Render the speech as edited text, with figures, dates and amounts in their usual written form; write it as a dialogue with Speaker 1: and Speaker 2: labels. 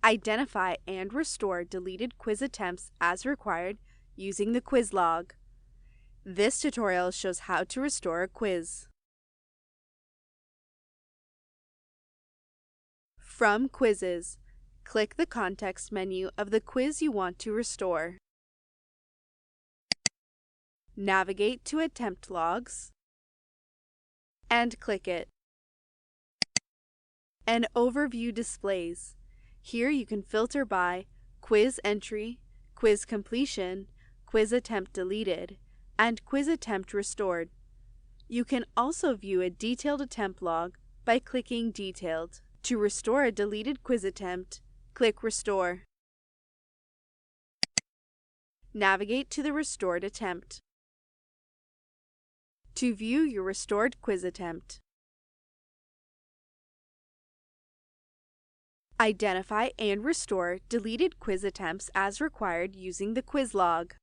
Speaker 1: Identify and restore deleted quiz attempts as required using the quiz log. This tutorial shows how to restore a quiz. From Quizzes, click the context menu of the quiz you want to restore. Navigate to Attempt Logs and click it. An overview displays. Here you can filter by quiz entry, quiz completion, quiz attempt deleted, and quiz attempt restored. You can also view a detailed attempt log by clicking Detailed. To restore a deleted quiz attempt, click Restore. Navigate to the restored attempt. To view your restored quiz attempt, identify and restore deleted quiz attempts as required using the quiz log.